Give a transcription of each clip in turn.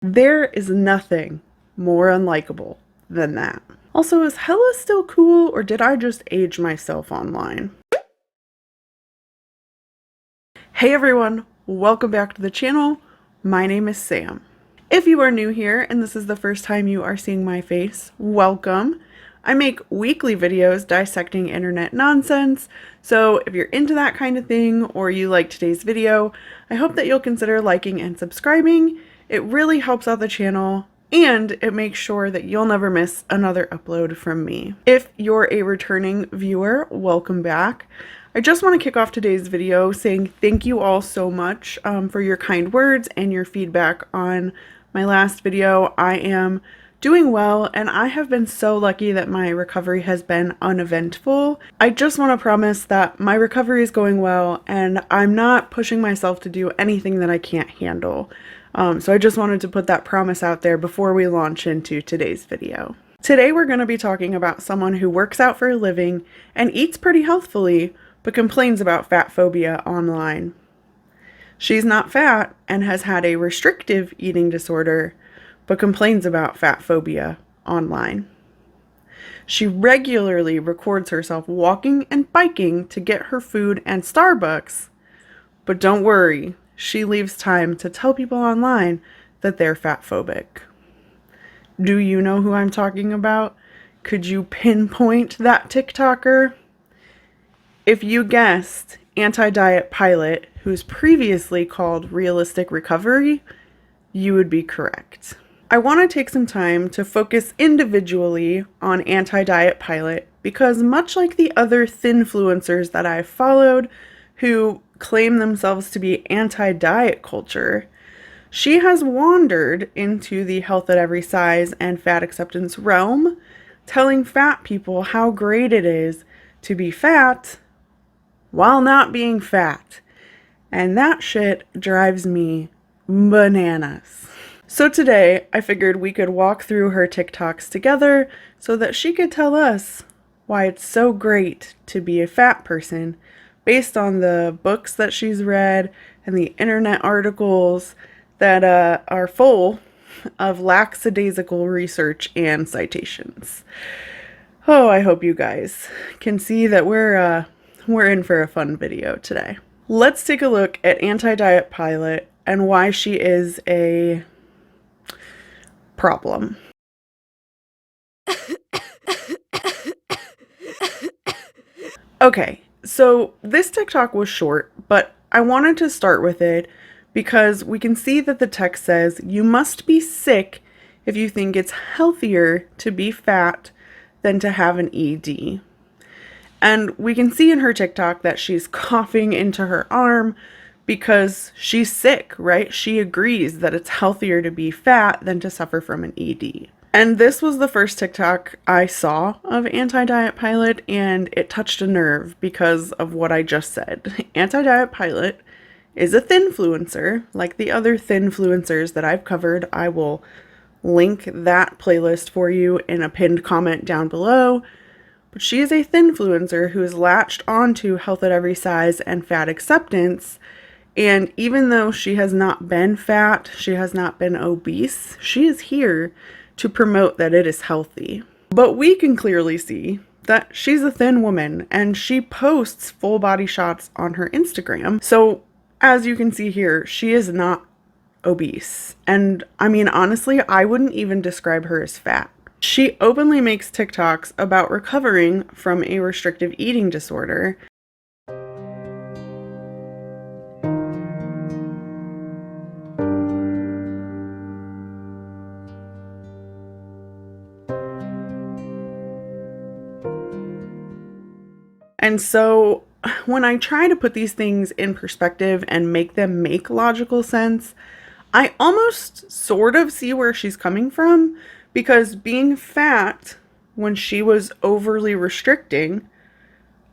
There is nothing more unlikable than that. Also, is hella still cool, or did I just age myself online? Hey everyone, welcome back to the channel. My name is Sam. If you are new here and this is the first time you are seeing my face, welcome. I make weekly videos dissecting internet nonsense, so if you're into that kind of thing or you like today's video, I hope that you'll consider liking and subscribing. It really helps out the channel and it makes sure that you'll never miss another upload from me. If you're a returning viewer, welcome back. I just want to kick off today's video saying thank you all so much for your kind words and your feedback on my last video. I am doing well, and I have been so lucky that my recovery has been uneventful. I just want to promise that my recovery is going well, and I'm not pushing myself to do anything that I can't handle. So I just wanted to put that promise out there before we launch into today's video. Today we're going to be talking about someone who works out for a living and eats pretty healthfully, but complains about fat phobia online. She's not fat and has had a restrictive eating disorder, but complains about fat phobia online. She regularly records herself walking and biking to get her food and Starbucks, but don't worry, she leaves time to tell people online that they're fat phobic. Do you know who I'm talking about? Could you pinpoint that TikToker? If you guessed Anti-Diet Pilot, who's previously called Realistic Recovery, you would be correct. I want to take some time to focus individually on Anti-Diet Pilot because much like the other thinfluencers that I've followed who claim themselves to be anti-diet culture, she has wandered into the health at every size and fat acceptance realm, telling fat people how great it is to be fat while not being fat. And that shit drives me bananas. So today, I figured we could walk through her TikToks together so that she could tell us why it's so great to be a fat person based on the books that she's read and the internet articles that are full of lackadaisical research and citations. Oh, I hope you guys can see that we're in for a fun video today. Let's take a look at Anti-Diet Pilot and why she is a problem. Okay, so this TikTok was short, but I wanted to start with it because we can see that the text says you must be sick if you think it's healthier to be fat than to have an ED. And we can see in her TikTok that she's coughing into her arm because she's sick, right? She agrees that it's healthier to be fat than to suffer from an ED. And this was the first TikTok I saw of Anti-Diet Pilot, and it touched a nerve because of what I just said. Anti-Diet Pilot is a thinfluencer, like the other thinfluencers that I've covered. I will link that playlist for you in a pinned comment down below. But she is a thinfluencer who has latched onto health at every size and fat acceptance. And even though she has not been fat, she has not been obese, she is here to promote that it is healthy. But we can clearly see that she's a thin woman and she posts full body shots on her Instagram. So as you can see here, she is not obese. And I mean, honestly, I wouldn't even describe her as fat. She openly makes TikToks about recovering from a restrictive eating disorder. And so when I try to put these things in perspective and make them make logical sense, I almost sort of see where she's coming from, because being fat when she was overly restricting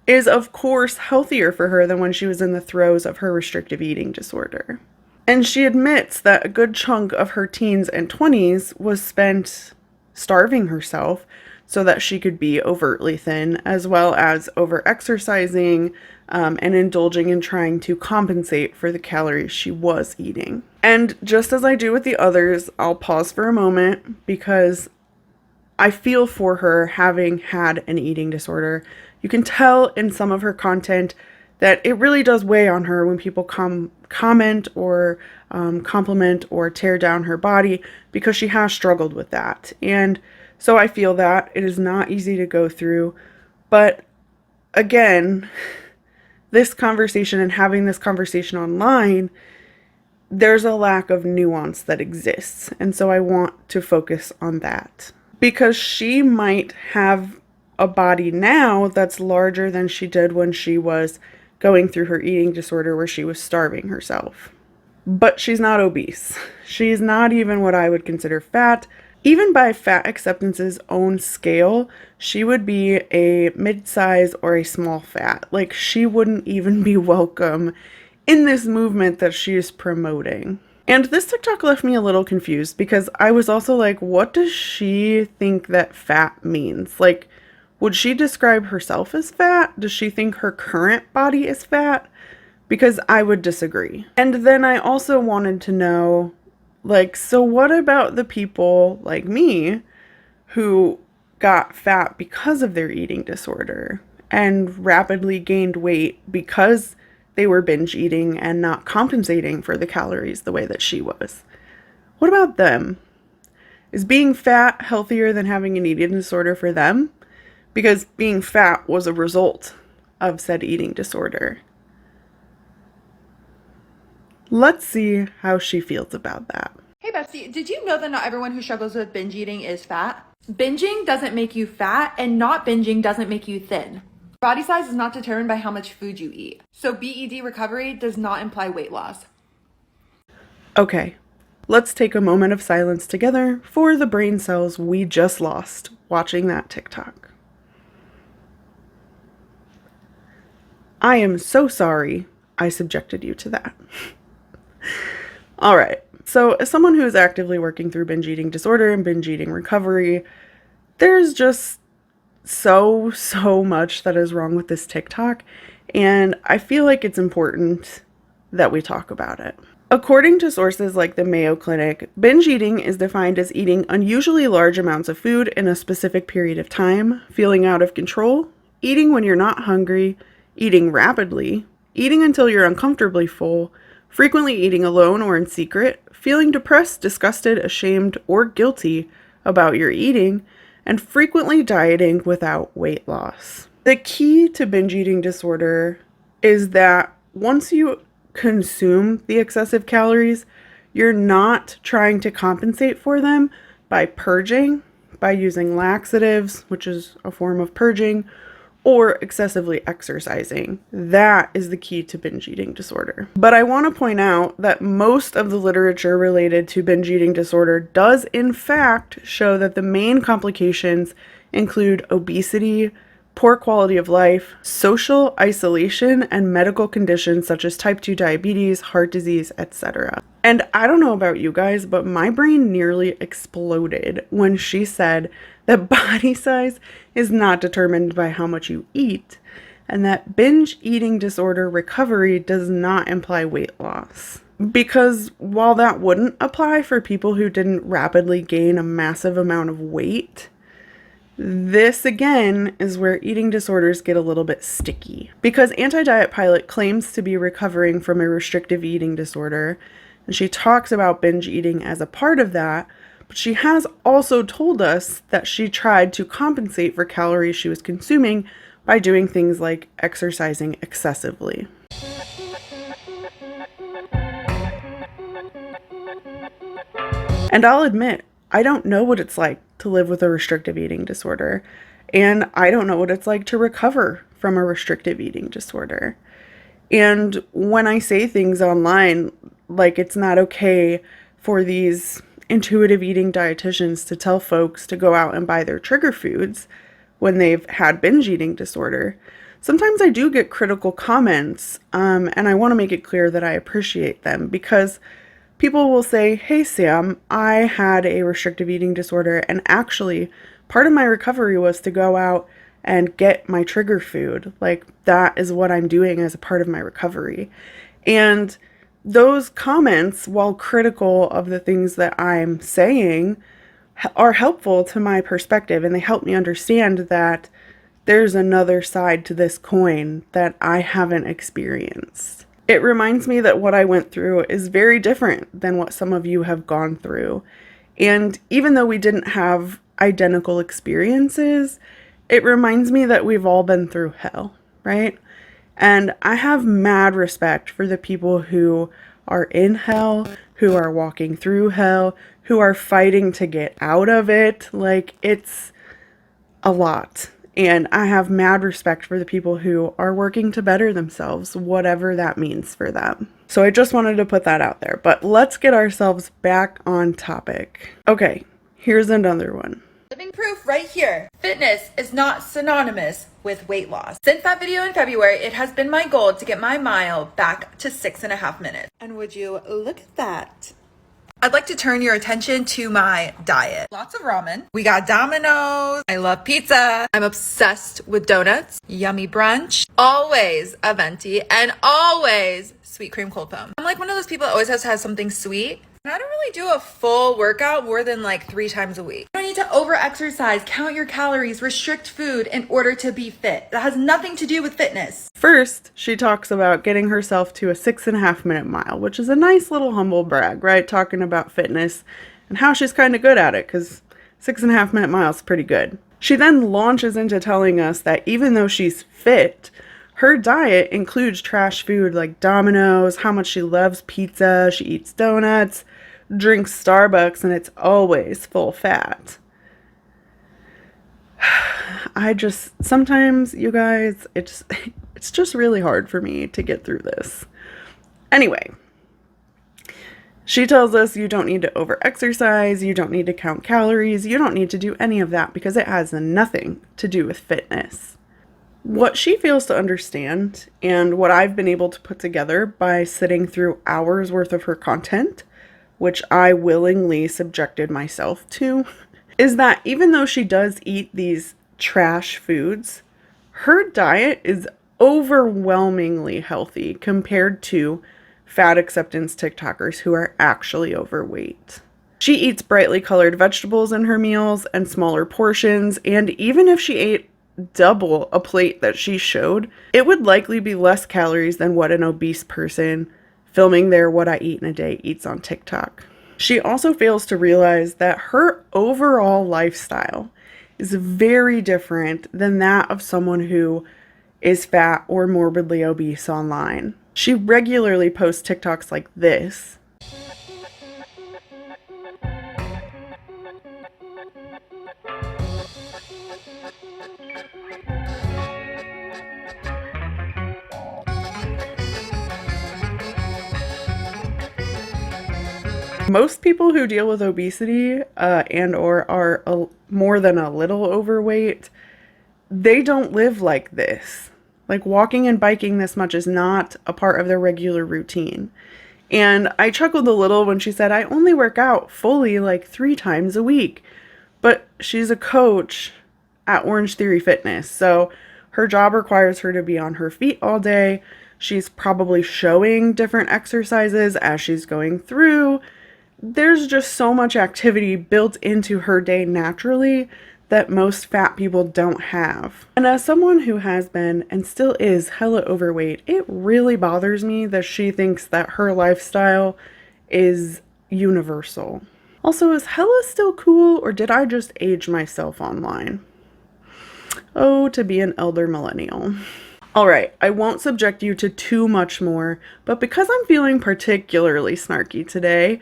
is of course healthier for her than when she was in the throes of her restrictive eating disorder. And she admits that a good chunk of her teens and 20s was spent starving herself so that she could be overtly thin, as well as over-exercising and indulging in trying to compensate for the calories she was eating. And just as I do with the others, I'll pause for a moment because I feel for her having had an eating disorder. You can tell in some of her content that it really does weigh on her when people comment or compliment or tear down her body because she has struggled with that. And so I feel that it is not easy to go through. But again, this conversation and having this conversation online, there's a lack of nuance that exists. And so I want to focus on that. Because she might have a body now that's larger than she did when she was going through her eating disorder where she was starving herself. But she's not obese. She's not even what I would consider fat. Even by fat acceptance's own scale, she would be a mid-size or a small fat. Like, she wouldn't even be welcome in this movement that she is promoting. And this TikTok left me a little confused because I was also like, what does she think that fat means? Like, would she describe herself as fat? Does she think her current body is fat? Because I would disagree. And then I also wanted to know, like, so what about the people like me who got fat because of their eating disorder and rapidly gained weight because they were binge eating and not compensating for the calories the way that she was? What about them? Is being fat healthier than having an eating disorder for them? Because being fat was a result of said eating disorder. Let's see how she feels about that. Hey Betsy, did you know that not everyone who struggles with binge eating is fat? Binging doesn't make you fat, and not binging doesn't make you thin. Body size is not determined by how much food you eat. So BED recovery does not imply weight loss. Okay, let's take a moment of silence together for the brain cells we just lost watching that TikTok. I am so sorry I subjected you to that. All right, so as someone who is actively working through binge eating disorder and binge eating recovery, there's just so much that is wrong with this TikTok, and I feel like it's important that we talk about it. According to sources like the Mayo Clinic, binge eating is defined as eating unusually large amounts of food in a specific period of time, feeling out of control, eating when you're not hungry, eating rapidly, eating until you're uncomfortably full, frequently eating alone or in secret, feeling depressed, disgusted, ashamed, or guilty about your eating, and frequently dieting without weight loss. The key to binge eating disorder is that once you consume the excessive calories, you're not trying to compensate for them by purging, by using laxatives, which is a form of purging, or excessively exercising. That is the key to binge eating disorder. But I want to point out that most of the literature related to binge eating disorder does in fact show that the main complications include obesity, poor quality of life, social isolation, and medical conditions such as type 2 diabetes, heart disease, etc. And I don't know about you guys, but my brain nearly exploded when she said that body size is not determined by how much you eat, and that binge eating disorder recovery does not imply weight loss. Because while that wouldn't apply for people who didn't rapidly gain a massive amount of weight, this again is where eating disorders get a little bit sticky. Because Anti-Diet Pilot claims to be recovering from a restrictive eating disorder, and she talks about binge eating as a part of that, but she has also told us that she tried to compensate for calories she was consuming by doing things like exercising excessively. And I'll admit, I don't know what it's like to live with a restrictive eating disorder, and I don't know what it's like to recover from a restrictive eating disorder. And when I say things online, like it's not okay for these intuitive eating dietitians to tell folks to go out and buy their trigger foods when they've had binge eating disorder, sometimes I do get critical comments, and I want to make it clear that I appreciate them, because people will say, hey Sam, I had a restrictive eating disorder, and actually part of my recovery was to go out and get my trigger food. Like, that is what I'm doing as a part of my recovery. And those comments, while critical of the things that I'm saying, are helpful to my perspective, and they help me understand that there's another side to this coin that I haven't experienced. It reminds me that what I went through is very different than what some of you have gone through. And even though we didn't have identical experiences, it reminds me that we've all been through hell, right? And I have mad respect for the people who are in hell, who are walking through hell, who are fighting to get out of it. Like, it's a lot. And I have mad respect for the people who are working to better themselves, whatever that means for them. So I just wanted to put that out there. But let's get ourselves back on topic. Okay, here's another one. Living proof right here. Fitness is not synonymous with weight loss. Since that video in February, it has been my goal to get my mile back to 6.5 minutes. And would you look at that? I'd like to turn your attention to my diet. Lots of ramen. We got Domino's. I love pizza. I'm obsessed with donuts. Yummy brunch. Always a venti and always sweet cream cold foam. I'm like one of those people that always has to have something sweet. And I don't really do a full workout more than like 3 times a week. You don't need to over exercise, count your calories, restrict food in order to be fit. That has nothing to do with fitness. First, she talks about getting herself to a 6.5 minute mile, which is a nice little humble brag, right? Talking about fitness and how she's kind of good at it, because 6.5 minute miles is pretty good. She then launches into telling us that even though she's fit, her diet includes trash food like Domino's, how much she loves pizza, she eats donuts, drinks Starbucks, and it's always full fat. Sometimes, you guys, it's just really hard for me to get through this. Anyway, she tells us you don't need to over-exercise, you don't need to count calories, you don't need to do any of that because it has nothing to do with fitness. What she fails to understand, and what I've been able to put together by sitting through hours worth of her content, which I willingly subjected myself to, is that even though she does eat these trash foods, her diet is overwhelmingly healthy compared to fat acceptance TikTokers who are actually overweight. She eats brightly colored vegetables in her meals and smaller portions, and even if she ate double a plate that she showed, it would likely be less calories than what an obese person filming their "what I eat in a day" eats on TikTok. She also fails to realize that her overall lifestyle is very different than that of someone who is fat or morbidly obese online. She regularly posts TikToks like this. Most people who deal with obesity and or are more than a little overweight, they don't live like this. Like, walking and biking this much is not a part of their regular routine. And I chuckled a little when she said, I only work out fully like 3 times a week. But she's a coach at Orange Theory Fitness, so her job requires her to be on her feet all day. She's probably showing different exercises as she's going through. There's just so much activity built into her day naturally that most fat people don't have. And as someone who has been and still is hella overweight, it really bothers me that she thinks that her lifestyle is universal. Also, is hella still cool, or did I just age myself online? Oh, to be an elder millennial. Alright, I won't subject you to too much more, but because I'm feeling particularly snarky today,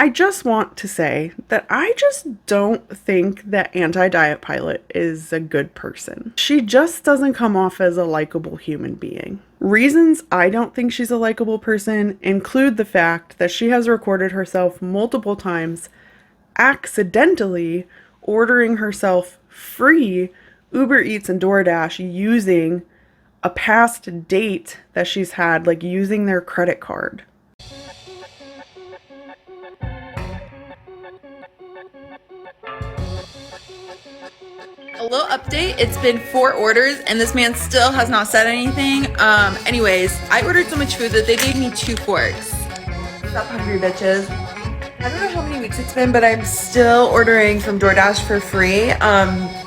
I just want to say that I just don't think that Anti-Diet Pilot is a good person. She just doesn't come off as a likable human being. Reasons I don't think she's a likable person include the fact that she has recorded herself multiple times accidentally ordering herself free Uber Eats and DoorDash using a past date that she's had, like using their credit card. A little update, it's been 4 orders and this man still has not said anything. Anyways, I ordered so much food that they gave me 2 forks. What's up, hungry bitches? I don't know how many weeks it's been, but I'm still ordering from DoorDash for free.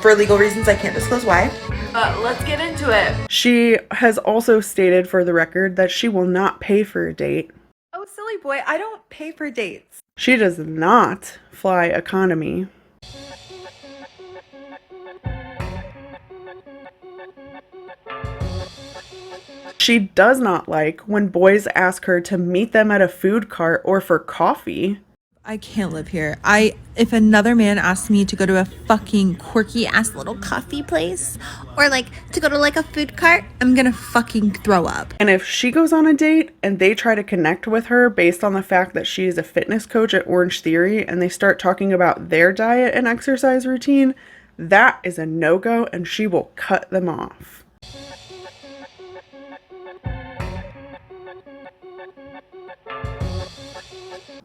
For legal reasons, I can't disclose why. Let's get into it. She has also stated for the record that she will not pay for a date. Oh, silly boy, I don't pay for dates. She does not fly economy. She does not like when boys ask her to meet them at a food cart or for coffee. I can't live here. If another man asked me to go to a fucking quirky ass little coffee place or like to go to like a food cart, I'm gonna fucking throw up. And if she goes on a date and they try to connect with her based on the fact that she is a fitness coach at Orange Theory and they start talking about their diet and exercise routine, that is a no-go and she will cut them off.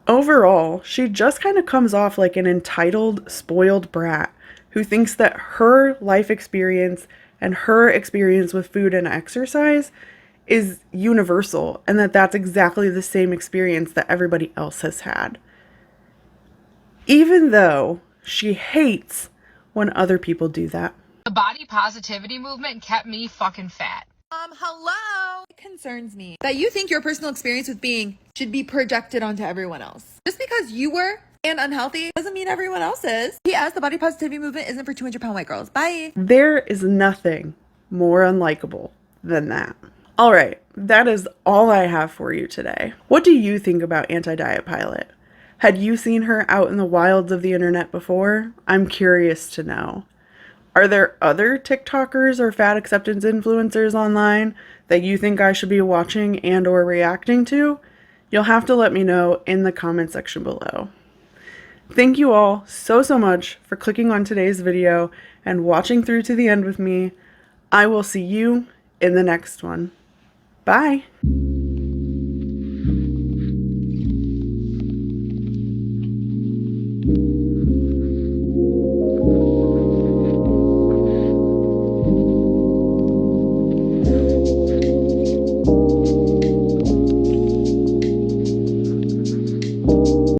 Overall, she just kind of comes off like an entitled, spoiled brat who thinks that her life experience and her experience with food and exercise is universal and that that's exactly the same experience that everybody else has had. Even though she hates when other people do that. The body positivity movement kept me fucking fat. Hello? It concerns me that you think your personal experience with being should be projected onto everyone else. Just because you were and unhealthy doesn't mean everyone else is. P.S. The body positivity movement isn't for 200-pound white girls. Bye. There is nothing more unlikable than that. All right, that is all I have for you today. What do you think about Anti-Diet Pilot? Had you seen her out in the wilds of the internet before? I'm curious to know. Are there other TikTokers or fat acceptance influencers online that you think I should be watching and or reacting to? You'll have to let me know in the comment section below. Thank you all so much for clicking on today's video and watching through to the end with me. I will see you in the next one. Bye!